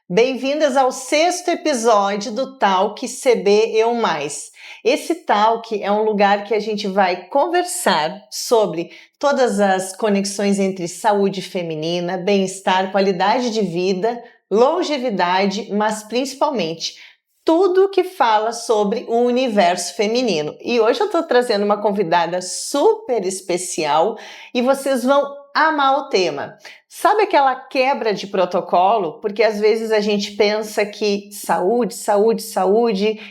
Bem-vindas ao 6º episódio do Talk CB Eu Mais. Esse Talk é um lugar que a gente vai conversar sobre todas as conexões entre saúde feminina, bem-estar, qualidade de vida, longevidade, mas principalmente tudo que fala sobre o universo feminino. E hoje eu estou trazendo uma convidada super especial e vocês vão amar o tema. Sabe aquela quebra de protocolo? Porque às vezes a gente pensa que saúde,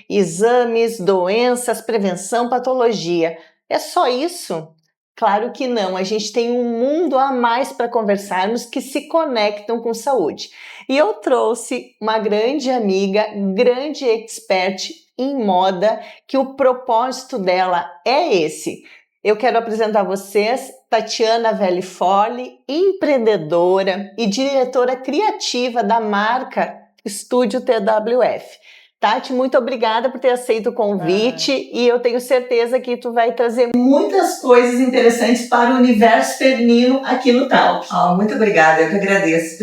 exames, doenças, prevenção, patologia. É só isso? Claro que não, a gente tem um mundo a mais para conversarmos que se conectam com saúde. E eu trouxe uma grande amiga, grande expert em moda, que o propósito dela é esse. Eu quero apresentar a vocês Tatiana Velli-Forli, empreendedora e diretora criativa da marca Estúdio TWF. Tati, muito obrigada por ter aceito o convite e eu tenho certeza que tu vai trazer muitas coisas interessantes para o universo feminino aqui no Talk. Muito obrigada, eu que agradeço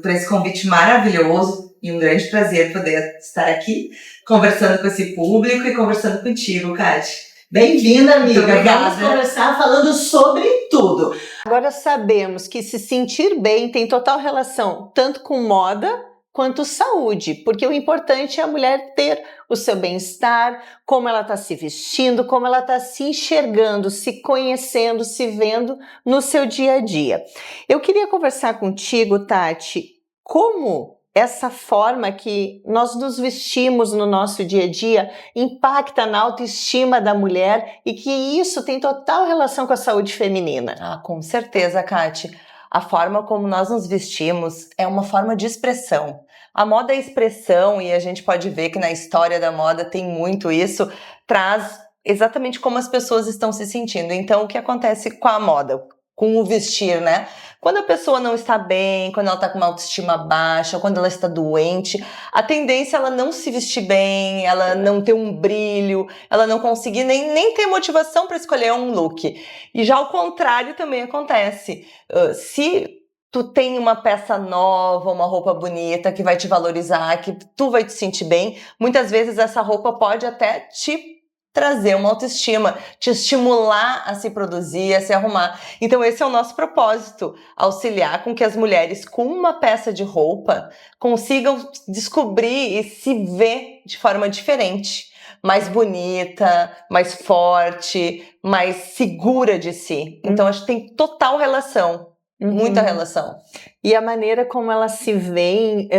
por esse convite maravilhoso e um grande prazer poder estar aqui conversando com esse público e conversando contigo, Kátia. Bem-vinda, amiga. Vamos conversar falando sobre tudo. Agora sabemos que se sentir bem tem total relação tanto com moda quanto saúde, porque o importante é a mulher ter o seu bem-estar, como ela está se vestindo, como ela está se enxergando, se conhecendo, se vendo no seu dia a dia. Eu queria conversar contigo, Tati, como essa forma que nós nos vestimos no nosso dia a dia impacta na autoestima da mulher e que isso tem total relação com a saúde feminina. Com certeza, Kátia. A forma como nós nos vestimos é uma forma de expressão. A moda é expressão e a gente pode ver que na história da moda tem muito isso, traz exatamente como as pessoas estão se sentindo. Então, o que acontece com a moda? Com o vestir, né? Quando a pessoa não está bem, quando ela está com uma autoestima baixa, quando ela está doente, a tendência é ela não se vestir bem, ela não ter um brilho, ela não conseguir nem ter motivação para escolher um look. E já o contrário também acontece. Se tu tem uma peça nova, uma roupa bonita que vai te valorizar, que tu vai te sentir bem, muitas vezes essa roupa pode até te trazer uma autoestima, te estimular a se produzir, a se arrumar. Então esse é o nosso propósito, auxiliar com que as mulheres com uma peça de roupa consigam descobrir e se ver de forma diferente, mais bonita, mais forte, mais segura de si. Então acho que tem total relação, muita relação. E a maneira como elas se veem,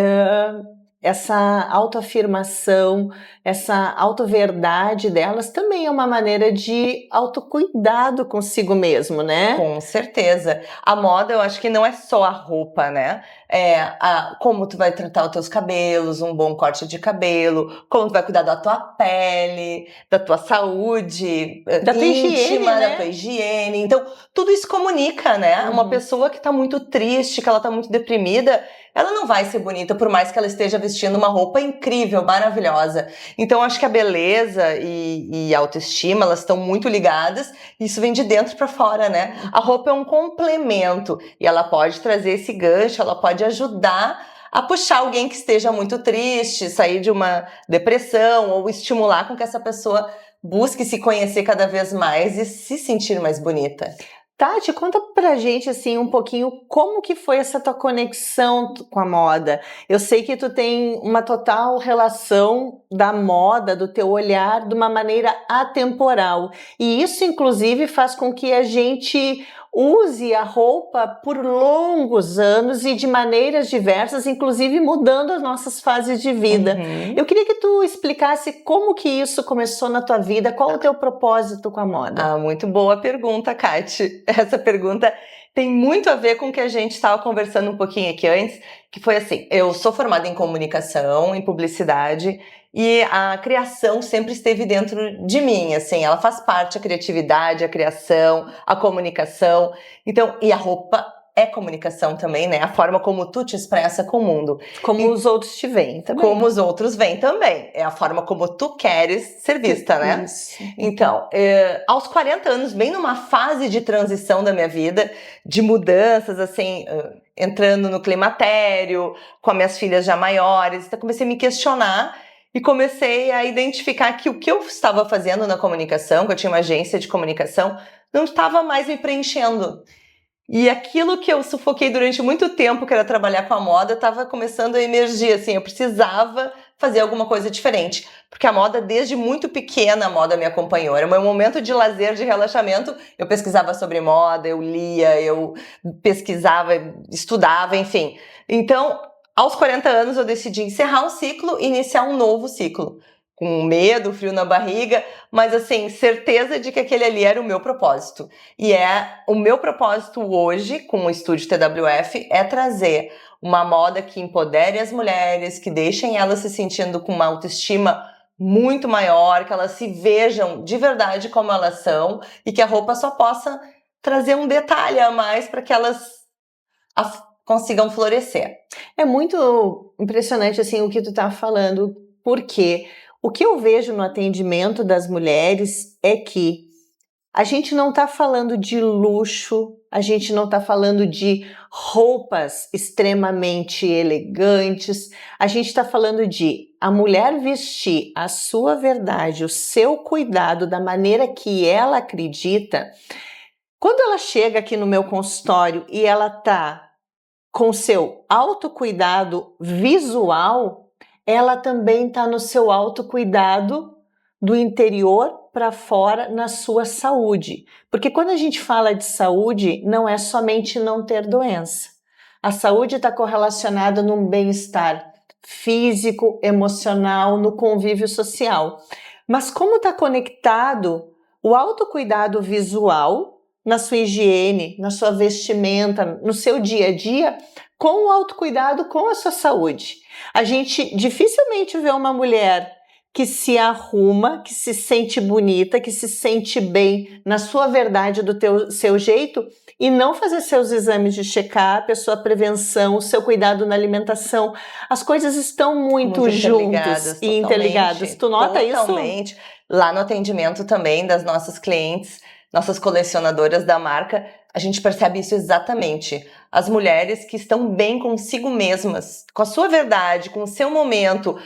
essa autoafirmação, essa autoverdade delas também é uma maneira de autocuidado consigo mesmo, né? Com certeza. A moda, eu acho que não é só a roupa, né? Como tu vai tratar os teus cabelos, um bom corte de cabelo, como tu vai cuidar da tua pele, da tua saúde da tua íntima, higiene, né? da tua higiene. Então, tudo isso comunica, né? Uma pessoa que tá muito triste, que ela tá muito deprimida, ela não vai ser bonita, por mais que ela esteja vestindo uma roupa incrível, maravilhosa. Então, acho que a beleza e a autoestima, elas estão muito ligadas, e isso vem de dentro para fora, né? A roupa é um complemento, e ela pode trazer esse gancho, ela pode ajudar a puxar alguém que esteja muito triste, sair de uma depressão, ou estimular com que essa pessoa busque se conhecer cada vez mais e se sentir mais bonita. Tati, conta pra gente assim um pouquinho como que foi essa tua conexão com a moda. Eu sei que tu tem uma total relação da moda, do teu olhar, de uma maneira atemporal. E isso, inclusive, faz com que a gente use a roupa por longos anos e de maneiras diversas, inclusive mudando as nossas fases de vida. Eu queria que tu explicasse como que isso começou na tua vida, qual o teu propósito com a moda? Muito boa pergunta, Kati. Essa pergunta tem muito a ver com o que a gente estava conversando um pouquinho aqui antes, que foi assim, eu sou formada em comunicação, em publicidade, e a criação sempre esteve dentro de mim, assim, ela faz parte, a criatividade, a criação, a comunicação, então, e a roupa é comunicação também, né? A forma como tu te expressa com o mundo. Como os outros te veem também. Como os outros veem também. É a forma como tu queres ser vista, né? Isso. Então, aos 40 anos, bem numa fase de transição da minha vida, de mudanças, assim, entrando no climatério, com as minhas filhas já maiores, então comecei a me questionar e comecei a identificar que o que eu estava fazendo na comunicação, que eu tinha uma agência de comunicação, não estava mais me preenchendo. E aquilo que eu sufoquei durante muito tempo, que era trabalhar com a moda, estava começando a emergir, assim, eu precisava fazer alguma coisa diferente. Porque a moda, desde muito pequena, a moda me acompanhou. Era o meu momento de lazer, de relaxamento. Eu pesquisava sobre moda, eu lia, eu pesquisava, estudava, enfim. Então, aos 40 anos, eu decidi encerrar um ciclo e iniciar um novo ciclo. Com medo, frio na barriga, mas assim, certeza de que aquele ali era o meu propósito. E o meu propósito hoje, com o Estúdio TWF, é trazer uma moda que empodere as mulheres, que deixem elas se sentindo com uma autoestima muito maior, que elas se vejam de verdade como elas são e que a roupa só possa trazer um detalhe a mais para que elas consigam florescer. É muito impressionante assim o que tu tá falando, porque o que eu vejo no atendimento das mulheres é que a gente não está falando de luxo, a gente não está falando de roupas extremamente elegantes, a gente está falando de a mulher vestir a sua verdade, o seu cuidado da maneira que ela acredita. Quando ela chega aqui no meu consultório e ela está com seu autocuidado visual, ela também está no seu autocuidado do interior para fora na sua saúde. Porque quando a gente fala de saúde, não é somente não ter doença. A saúde está correlacionada no bem-estar físico, emocional, no convívio social. Mas como está conectado o autocuidado visual na sua higiene, na sua vestimenta, no seu dia a dia, com o autocuidado com a sua saúde. A gente dificilmente vê uma mulher que se arruma, que se sente bonita, que se sente bem na sua verdade, do seu jeito, e não fazer seus exames de check-up, a sua prevenção, o seu cuidado na alimentação. As coisas estão muito juntas e interligadas. Tu nota isso? Totalmente. Lá no atendimento também das nossas clientes, nossas colecionadoras da marca, a gente percebe isso exatamente. As mulheres que estão bem consigo mesmas, com a sua verdade, com o seu momento,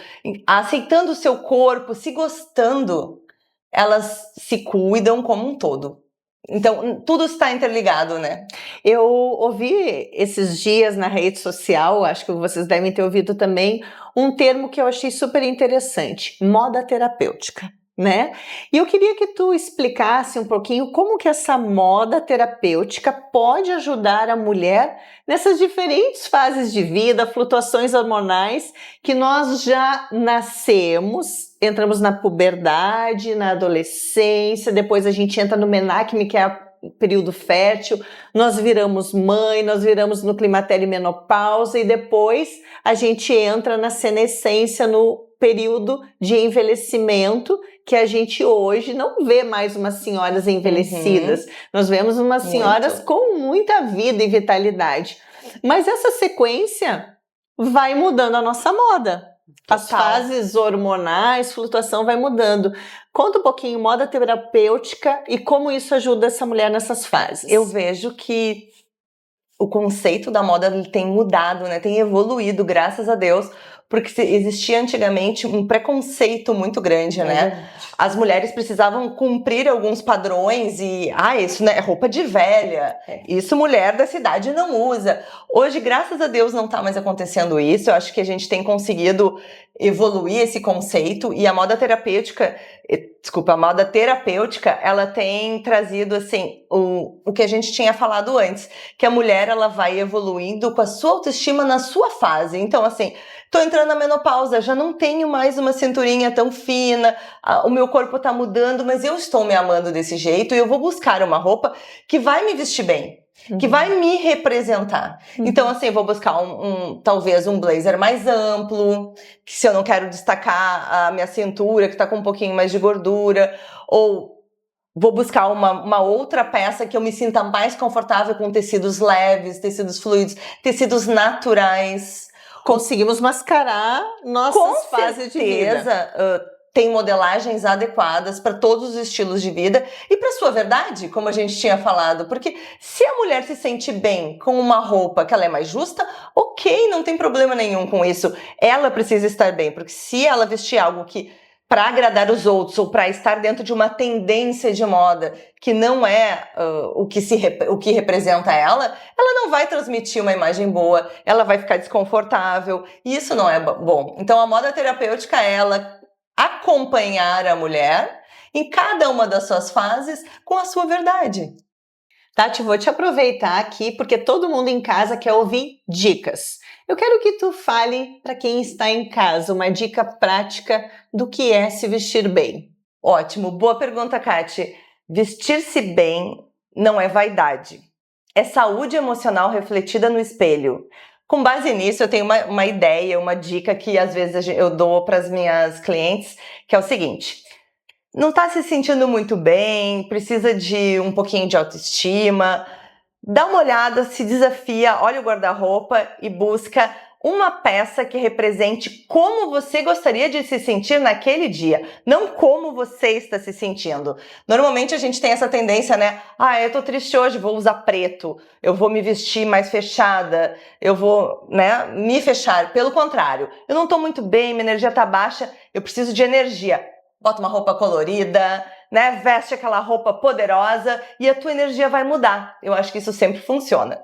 aceitando o seu corpo, se gostando, elas se cuidam como um todo. Então, tudo está interligado, né? Eu ouvi esses dias na rede social, acho que vocês devem ter ouvido também, um termo que eu achei super interessante, moda terapêutica. Né? E eu queria que tu explicasse um pouquinho como que essa moda terapêutica pode ajudar a mulher nessas diferentes fases de vida, flutuações hormonais que nós já nascemos, entramos na puberdade, na adolescência, depois a gente entra no menacme, que é o período fértil, nós viramos mãe, nós viramos no climatério e menopausa e depois a gente entra na senescência, no período de envelhecimento, que a gente hoje não vê mais umas senhoras envelhecidas. Nós vemos umas senhoras com muita vida e vitalidade. Mas essa sequência vai mudando a nossa moda. Total. As fases hormonais, flutuação vai mudando. Conta um pouquinho, moda terapêutica e como isso ajuda essa mulher nessas fases. Eu vejo que o conceito da moda tem mudado, né? Tem evoluído, graças a Deus, porque existia antigamente um preconceito muito grande, né? As mulheres precisavam cumprir alguns padrões e, isso né, é roupa de velha, isso mulher da cidade não usa. Hoje, graças a Deus, não tá mais acontecendo isso. Eu acho que a gente tem conseguido evoluir esse conceito e a moda terapêutica, ela tem trazido, assim, o que a gente tinha falado antes, que a mulher, ela vai evoluindo com a sua autoestima na sua fase. Então, assim, tô entrando na menopausa, já não tenho mais uma cinturinha tão fina, o meu corpo tá mudando, mas eu estou me amando desse jeito e eu vou buscar uma roupa que vai me vestir bem, que vai me representar. Então, assim, eu vou buscar talvez um blazer mais amplo, que se eu não quero destacar a minha cintura, que tá com um pouquinho mais de gordura, ou vou buscar uma outra peça que eu me sinta mais confortável com tecidos leves, tecidos fluidos, tecidos naturais. Conseguimos mascarar nossas fases de vida. Com certeza, tem modelagens adequadas para todos os estilos de vida e para sua verdade, como a gente tinha falado, porque se a mulher se sente bem com uma roupa que ela é mais justa, ok, não tem problema nenhum com isso. Ela precisa estar bem, porque se ela vestir algo que para agradar os outros ou para estar dentro de uma tendência de moda que não é o que representa ela não vai transmitir uma imagem boa, ela vai ficar desconfortável e isso não é bom. Então a moda terapêutica é ela acompanhar a mulher em cada uma das suas fases com a sua verdade. Tati, vou te aproveitar aqui porque todo mundo em casa quer ouvir dicas. Eu quero que tu fale para quem está em casa uma dica prática do que é se vestir bem. Ótimo, boa pergunta, Kati. Vestir-se bem não é vaidade, é saúde emocional refletida no espelho. Com base nisso, eu tenho uma ideia, uma dica que às vezes eu dou para as minhas clientes, que é o seguinte: não está se sentindo muito bem, precisa de um pouquinho de autoestima, dá uma olhada, se desafia, olha o guarda-roupa e busca uma peça que represente como você gostaria de se sentir naquele dia, não como você está se sentindo. Normalmente a gente tem essa tendência, né? Eu tô triste hoje, vou usar preto, eu vou me vestir mais fechada, eu vou, né, me fechar. Pelo contrário, eu não tô muito bem, minha energia tá baixa, eu preciso de energia. Bota uma roupa colorida, né? Veste aquela roupa poderosa e a tua energia vai mudar. Eu acho que isso sempre funciona.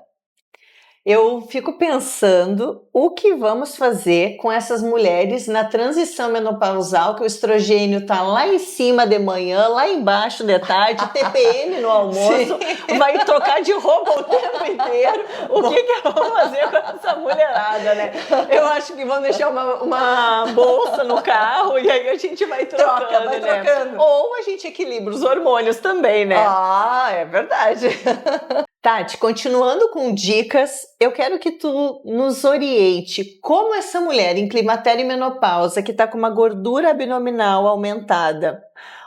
Eu fico pensando o que vamos fazer com essas mulheres na transição menopausal, que o estrogênio tá lá em cima de manhã, lá embaixo de tarde, TPM no almoço, vai trocar de roupa o tempo inteiro. O que vamos fazer com essa mulherada, né? Eu acho que vamos deixar uma bolsa no carro e aí a gente vai trocando, vai né? trocando. Ou a gente equilibra os hormônios também, né? É verdade. Tati, continuando com dicas, eu quero que tu nos oriente como essa mulher em climatério e menopausa que está com uma gordura abdominal aumentada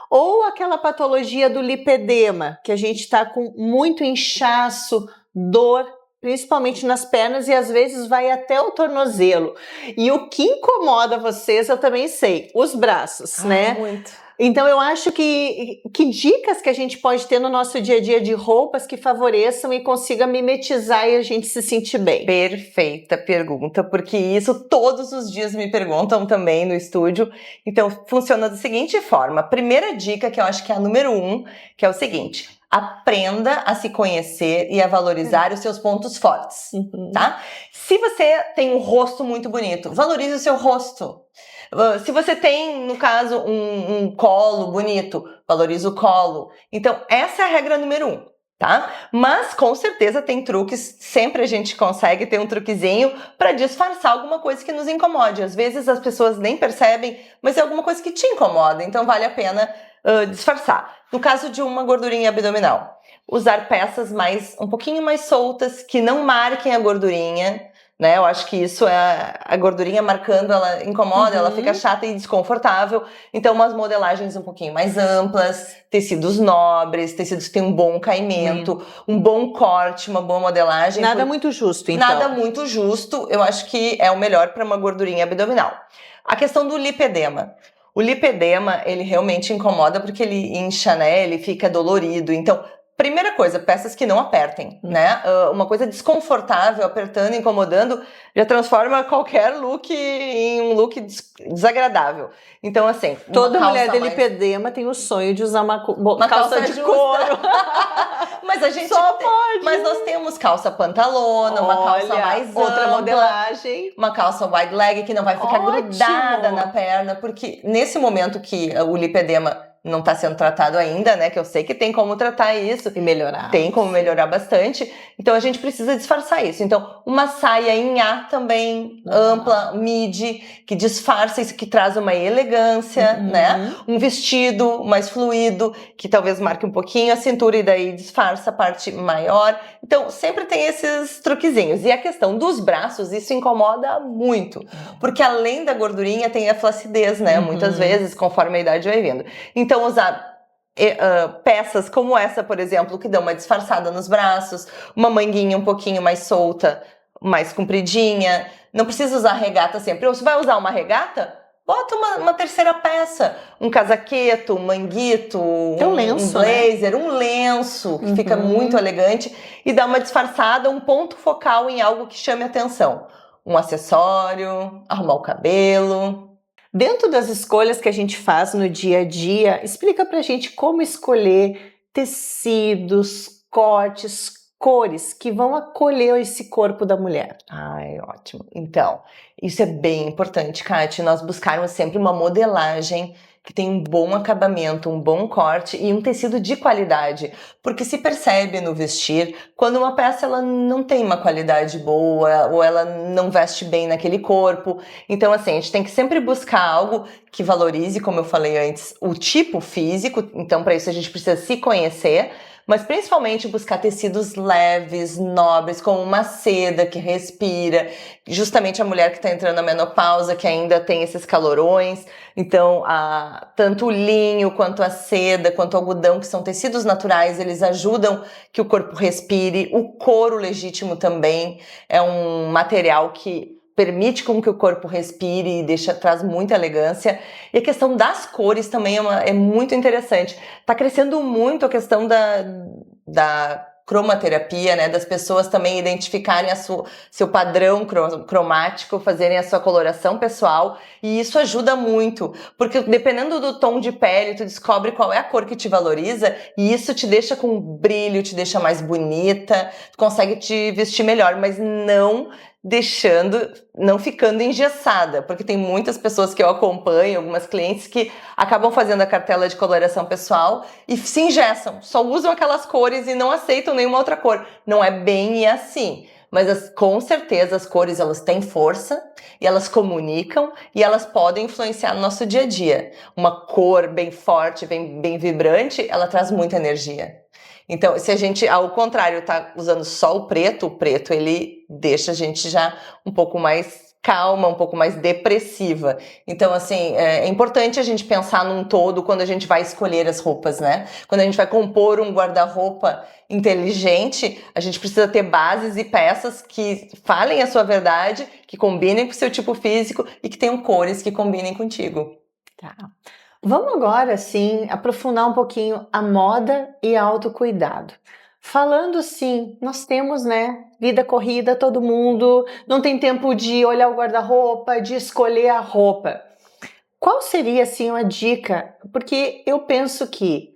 ou aquela patologia do lipedema, que a gente está com muito inchaço, dor, principalmente nas pernas e às vezes vai até o tornozelo. E o que incomoda vocês, eu também sei, os braços, né? Muito. Então eu acho que dicas que a gente pode ter no nosso dia a dia de roupas que favoreçam e consiga mimetizar e a gente se sentir bem. Perfeita pergunta, porque isso todos os dias me perguntam também no estúdio. Então funciona da seguinte forma: primeira dica, que eu acho que é a número 1, que é o seguinte: aprenda a se conhecer e a valorizar os seus pontos fortes, tá? Se você tem um rosto muito bonito, valorize o seu rosto. Se você tem, no caso, um colo bonito, valoriza o colo. Então, essa é a regra número 1, tá? Mas, com certeza, tem truques. Sempre a gente consegue ter um truquezinho para disfarçar alguma coisa que nos incomode. Às vezes, as pessoas nem percebem, mas é alguma coisa que te incomoda. Então, vale a pena disfarçar. No caso de uma gordurinha abdominal, usar peças um pouquinho mais soltas, que não marquem a gordurinha, né? Eu acho que isso é a gordurinha marcando, ela incomoda, ela fica chata e desconfortável. Então, umas modelagens um pouquinho mais amplas, tecidos nobres, tecidos que têm um bom caimento, um bom corte, uma boa modelagem. Nada muito justo, então. Nada muito justo, eu acho que é o melhor para uma gordurinha abdominal. A questão do lipedema. O lipedema, ele realmente incomoda porque ele incha, né? Ele fica dolorido. Então, primeira coisa, peças que não apertem, né? Uma coisa desconfortável, apertando, incomodando, já transforma qualquer look em um look desagradável. Então, assim... Toda mulher de lipedema tem o sonho de usar uma calça de couro. Mas a gente... Só pode! Mas nós temos calça pantalona, uma calça mais outra ampla, modelagem. uma calça wide leg que não vai ficar grudada na perna, porque nesse momento que o lipedema não está sendo tratado ainda, né? Que eu sei que tem como tratar isso. E melhorar. Tem como melhorar bastante. Então, a gente precisa disfarçar isso. Então, uma saia em A também, ampla, midi, que disfarça isso, que traz uma elegância, né? Um vestido mais fluido, que talvez marque um pouquinho a cintura e daí disfarça a parte maior. Então, sempre tem esses truquezinhos. E a questão dos braços, isso incomoda muito. Porque além da gordurinha, tem a flacidez, né? Muitas vezes, conforme a idade vai vindo. Então, usar peças como essa, por exemplo, que dão uma disfarçada nos braços, uma manguinha um pouquinho mais solta, mais compridinha. Não precisa usar regata sempre. Ou se vai usar uma regata, bota uma terceira peça, um casaqueto, um manguito, um blazer, né? Um lenço, que fica muito elegante e dá uma disfarçada, um ponto focal em algo que chame atenção. Um acessório, arrumar o cabelo. Dentro das escolhas que a gente faz no dia a dia, explica pra gente como escolher tecidos, cortes, cores que vão acolher esse corpo da mulher. Ai, ótimo. Então, isso é bem importante, Kátia, nós buscarmos sempre uma modelagem que tem um bom acabamento, um bom corte e um tecido de qualidade, porque se percebe no vestir quando uma peça ela não tem uma qualidade boa ou ela não veste bem naquele corpo. Então, assim, a gente tem que sempre buscar algo que valorize, como eu falei antes, o tipo físico. Então, para isso a gente precisa se conhecer, mas principalmente buscar tecidos leves, nobres, como uma seda que respira, justamente a mulher que está entrando na menopausa, que ainda tem esses calorões. Então, tanto o linho, quanto a seda, quanto o algodão, que são tecidos naturais, eles ajudam que o corpo respire. O couro legítimo também é um material que permite com que o corpo respire e traz muita elegância. E a questão das cores também é muito interessante. Está crescendo muito a questão da cromaterapia, né? Das pessoas também identificarem seu padrão cromático, fazerem a sua coloração pessoal. E isso ajuda muito, porque dependendo do tom de pele, tu descobre qual é a cor que te valoriza e isso te deixa com brilho, te deixa mais bonita, tu consegue te vestir melhor, mas não ficando engessada, porque tem muitas pessoas que eu acompanho, algumas clientes que acabam fazendo a cartela de coloração pessoal e se engessam, só usam aquelas cores e não aceitam nenhuma outra cor. Não é bem assim, mas com certeza as cores elas têm força e elas comunicam e elas podem influenciar no nosso dia a dia. Uma cor bem forte, bem vibrante, ela traz muita energia. Então, se a gente, ao contrário, tá usando só o preto ele deixa a gente já um pouco mais calma, um pouco mais depressiva. Então, assim, é importante a gente pensar num todo quando a gente vai escolher as roupas, né? Quando a gente vai compor um guarda-roupa inteligente, a gente precisa ter bases e peças que falem a sua verdade, que combinem com o seu tipo físico e que tenham cores que combinem contigo. Tá. Vamos agora, sim, aprofundar um pouquinho a moda e autocuidado. Falando sim, nós temos, né, vida corrida, todo mundo não tem tempo de olhar o guarda-roupa, de escolher a roupa. Qual seria, assim, uma dica? Porque eu penso que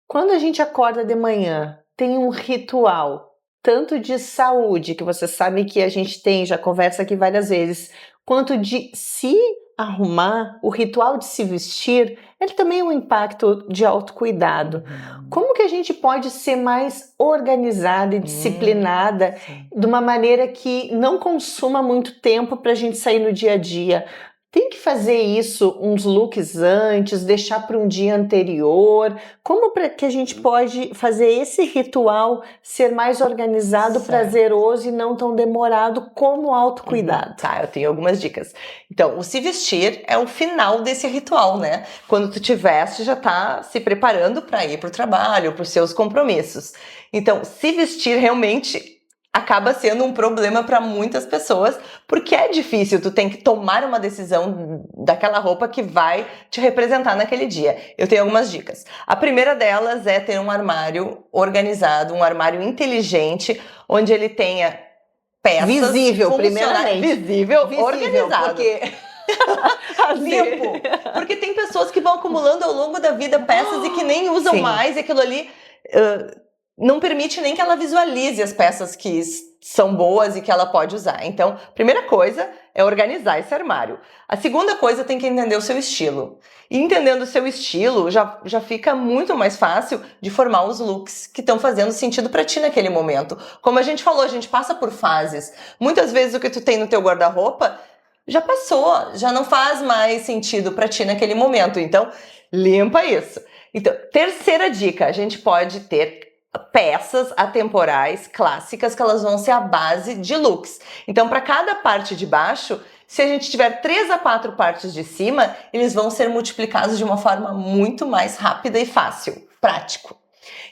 quando a gente acorda de manhã, tem um ritual, tanto de saúde, que você sabe que a gente tem, já conversa aqui várias vezes, quanto de se arrumar, o ritual de se vestir, ele também é um impacto de autocuidado. Como que a gente pode ser mais organizada e disciplinada de uma maneira que não consuma muito tempo para a gente sair no dia a dia? Tem que fazer isso uns looks antes, deixar para um dia anterior? Como que a gente pode fazer esse ritual ser mais organizado, prazeroso e não tão demorado como autocuidado? Tá, eu tenho algumas dicas. Então, o se vestir é o final desse ritual, né? Quando tu te veste, já tá se preparando para ir pro trabalho, para os seus compromissos. Então, se vestir realmente acaba sendo um problema para muitas pessoas, porque é difícil, tu tem que tomar uma decisão daquela roupa que vai te representar naquele dia. Eu tenho algumas dicas. A primeira delas é ter um armário organizado, um armário inteligente, onde ele tenha peças visível, primeiramente. Visível, organizado. Porque... limpo. Porque tem pessoas que vão acumulando ao longo da vida peças e que nem usam mais, e aquilo ali... não permite nem que ela visualize as peças que são boas e que ela pode usar. Então, primeira coisa é organizar esse armário. A segunda coisa, tem que entender o seu estilo. E entendendo o seu estilo, já fica muito mais fácil de formar os looks que estão fazendo sentido para ti naquele momento. Como a gente falou, a gente passa por fases. Muitas vezes o que tu tem no teu guarda-roupa já passou, já não faz mais sentido para ti naquele momento. Então, limpa isso. Então, terceira dica, a gente pode ter peças atemporais, clássicas, que elas vão ser a base de looks. Então, para cada parte de baixo, se a gente tiver 3 a 4 partes de cima, eles vão ser multiplicados de uma forma muito mais rápida e fácil. prático.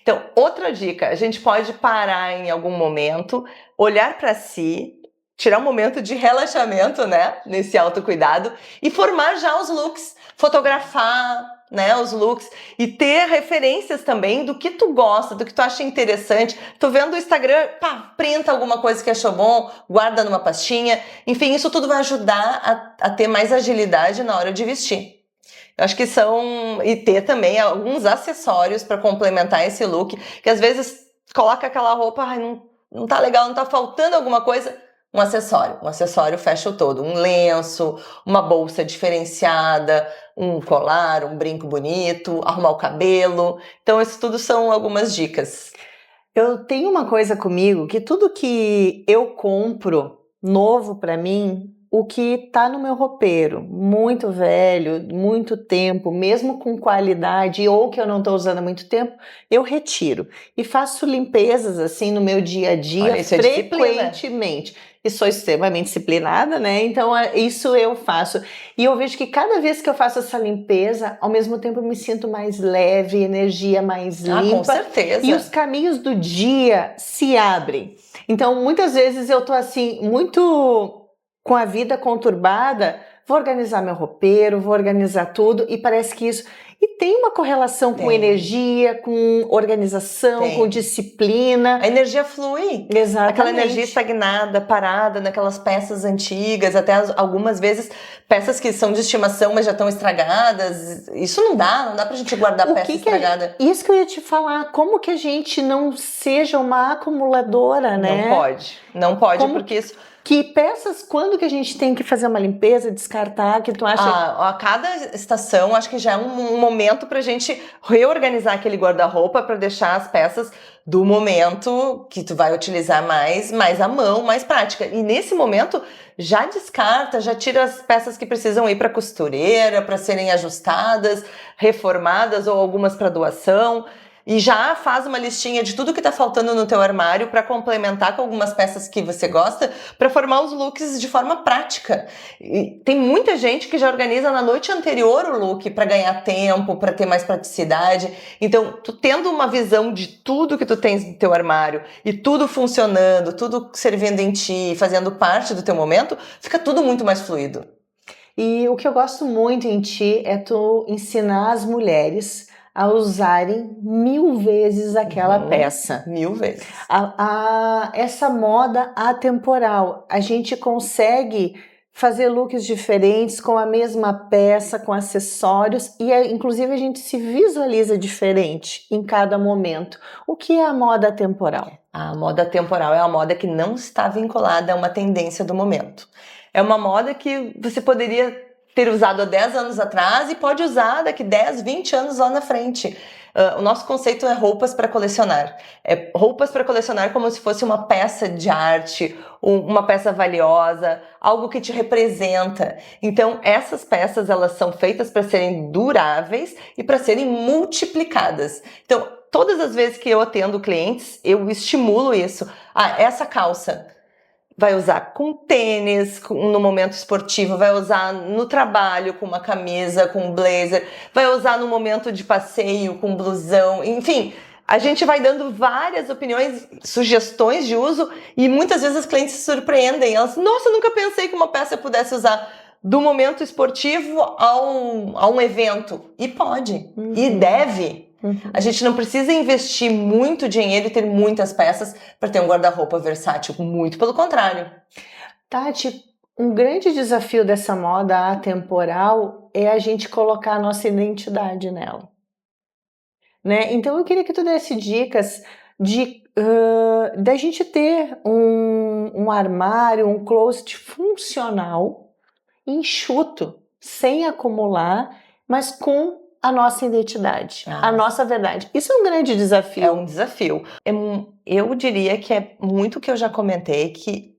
Então, outra dica, a gente pode parar em algum momento, olhar para si, tirar um momento de relaxamento, né, nesse autocuidado e formar já os looks, fotografar, né, os looks e ter referências também do que tu gosta, do que tu acha interessante. Tu vendo o Instagram, pá, printa alguma coisa que achou bom, guarda numa pastinha. Enfim, isso tudo vai ajudar a ter mais agilidade na hora de vestir. Eu acho que e ter também alguns acessórios para complementar esse look, que às vezes coloca aquela roupa, ai, não tá legal, não tá faltando alguma coisa. Um acessório fecha o todo, um lenço, uma bolsa diferenciada, um colar, um brinco bonito, arrumar o cabelo. Então, isso tudo são algumas dicas. Eu tenho uma coisa comigo, que tudo que eu compro novo para mim, o que tá no meu roupeiro, muito velho, muito tempo, mesmo com qualidade ou que eu não tô usando há muito tempo, eu retiro e faço limpezas assim no meu dia a dia. Olha, isso frequentemente. E sou extremamente disciplinada, né? Então isso eu faço. E eu vejo que cada vez que eu faço essa limpeza, ao mesmo tempo eu me sinto mais leve, energia mais limpa. Com certeza. E os caminhos do dia se abrem. Então, muitas vezes eu tô assim, muito com a vida conturbada, vou organizar meu roupeiro, vou organizar tudo, e parece que isso... E tem uma correlação com energia, com organização, com disciplina. A energia flui. Exatamente. Aquela energia estagnada, parada naquelas peças antigas, até algumas vezes peças que são de estimação, mas já estão estragadas. Isso não dá pra gente guardar peça estragada. Isso que eu ia te falar, como que a gente não seja uma acumuladora, né? Não pode, porque isso... Que peças, quando que a gente tem que fazer uma limpeza, descartar, que tu acha? A cada estação, acho que já é um momento pra gente reorganizar aquele guarda-roupa para deixar as peças do momento que tu vai utilizar mais à mão, mais prática. E nesse momento, já descarta, já tira as peças que precisam ir para costureira, para serem ajustadas, reformadas ou algumas para doação. E já faz uma listinha de tudo que tá faltando no teu armário para complementar com algumas peças que você gosta, para formar os looks de forma prática. E tem muita gente que já organiza na noite anterior o look para ganhar tempo, para ter mais praticidade. Então, tu tendo uma visão de tudo que tu tens no teu armário e tudo funcionando, tudo servindo em ti, fazendo parte do teu momento, fica tudo muito mais fluido. E o que eu gosto muito em ti é tu ensinar as mulheres a usarem 1000 vezes aquela peça. 1000 vezes. Essa moda atemporal. A gente consegue fazer looks diferentes com a mesma peça, com acessórios e inclusive a gente se visualiza diferente em cada momento. O que é a moda atemporal? A moda atemporal é uma moda que não está vinculada a uma tendência do momento. É uma moda que você poderia ter usado há 10 anos atrás e pode usar daqui 10, 20 anos lá na frente. O nosso conceito é roupas para colecionar. É roupas para colecionar como se fosse uma peça de arte, uma peça valiosa, algo que te representa. Então, essas peças, elas são feitas para serem duráveis e para serem multiplicadas. Então, todas as vezes que eu atendo clientes, eu estimulo isso. Essa calça vai usar com tênis, no momento esportivo, vai usar no trabalho com uma camisa, com um blazer, vai usar no momento de passeio com blusão, enfim, a gente vai dando várias opiniões, sugestões de uso e muitas vezes as clientes se surpreendem, elas, nossa, eu nunca pensei que uma peça eu pudesse usar do momento esportivo a um evento, e pode, e deve. A gente não precisa investir muito dinheiro e ter muitas peças para ter um guarda-roupa versátil, muito pelo contrário. Tati, um grande desafio dessa moda atemporal é a gente colocar a nossa identidade nela. Né? Então eu queria que tu desse dicas da gente ter um armário, um closet funcional, enxuto, sem acumular, mas com a nossa identidade, a nossa verdade. Isso é um grande desafio. É um desafio. Eu diria que é muito o que eu já comentei, que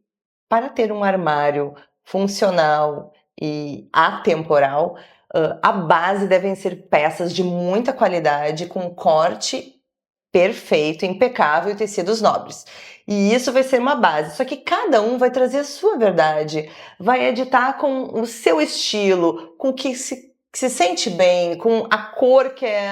para ter um armário funcional e atemporal, a base devem ser peças de muita qualidade, com corte perfeito, impecável e tecidos nobres. E isso vai ser uma base, só que cada um vai trazer a sua verdade, vai editar com o seu estilo, com o que se que se sente bem, com a cor que é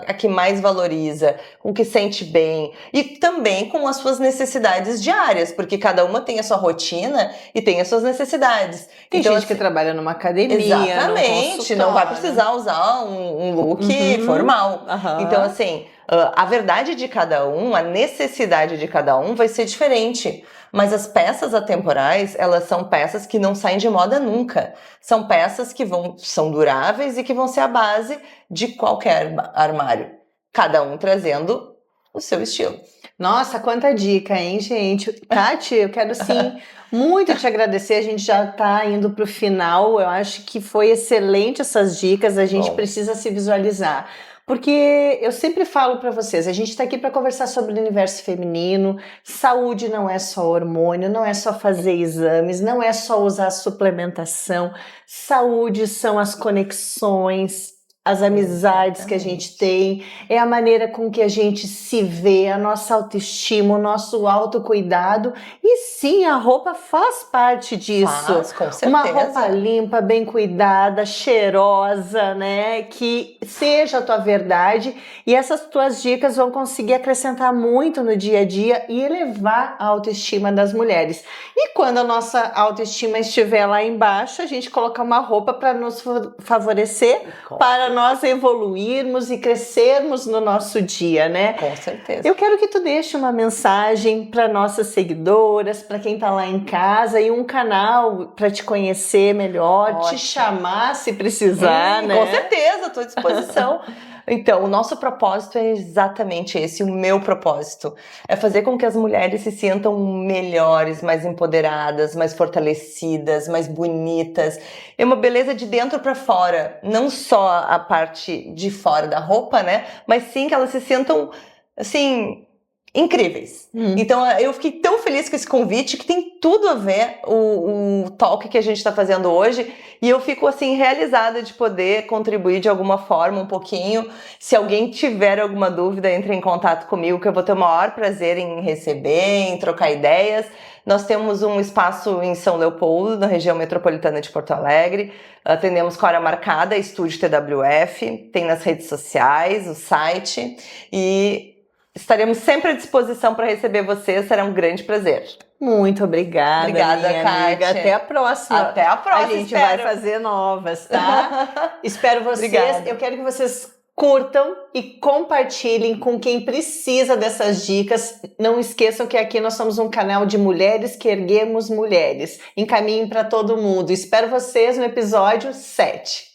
a que mais valoriza, com o que sente bem, e também com as suas necessidades diárias, porque cada uma tem a sua rotina e tem as suas necessidades. Tem então, gente que trabalha numa academia, exatamente, não vai precisar usar um look formal. Então, assim, a verdade de cada um, a necessidade de cada um vai ser diferente. Mas as peças atemporais, elas são peças que não saem de moda nunca. São peças que são duráveis e que vão ser a base de qualquer armário. Cada um trazendo o seu estilo. Nossa, quanta dica, hein, gente? Tati, eu quero sim muito te agradecer. A gente já está indo para o final. Eu acho que foi excelente essas dicas. A gente precisa se visualizar. Porque eu sempre falo para vocês, a gente está aqui para conversar sobre o universo feminino. Saúde não é só hormônio, não é só fazer exames, não é só usar suplementação. Saúde são as conexões, as amizades que a gente tem, é a maneira com que a gente se vê, a nossa autoestima, o nosso autocuidado. E sim, a roupa faz parte disso. Faz, com certeza. Uma roupa limpa, bem cuidada, cheirosa, né? Que seja a tua verdade. E essas tuas dicas vão conseguir acrescentar muito no dia a dia e elevar a autoestima das mulheres. E quando a nossa autoestima estiver lá embaixo, a gente colocar uma roupa para nos favorecer, para nós evoluirmos e crescermos no nosso dia, né? Com certeza. Eu quero que tu deixe uma mensagem para nossas seguidoras, para quem tá lá em casa, e um canal para te conhecer melhor, te chamar se precisar, né? Com certeza, estou à disposição. Então, o nosso propósito é exatamente esse, o meu propósito. É fazer com que as mulheres se sintam melhores, mais empoderadas, mais fortalecidas, mais bonitas. É uma beleza de dentro para fora, não só a parte de fora da roupa, né? Mas sim que elas se sintam, assim, incríveis. Então, eu fiquei tão feliz com esse convite, que tem tudo a ver o talk que a gente está fazendo hoje, e eu fico, assim, realizada de poder contribuir de alguma forma um pouquinho. Se alguém tiver alguma dúvida, entre em contato comigo, que eu vou ter o maior prazer em receber, em trocar ideias. Nós temos um espaço em São Leopoldo, na região metropolitana de Porto Alegre. Atendemos com hora marcada, Estúdio TWF, tem nas redes sociais, o site, e estaremos sempre à disposição para receber vocês, será um grande prazer. Muito obrigada, Obrigada, minha Kátia. amiga. Até a próxima. Até a próxima, A gente vai fazer novas, tá? Espero vocês. Obrigada. Eu quero que vocês curtam e compartilhem com quem precisa dessas dicas. Não esqueçam que aqui nós somos um canal de mulheres que erguemos mulheres. Encaminhem para todo mundo. Espero vocês no episódio 7.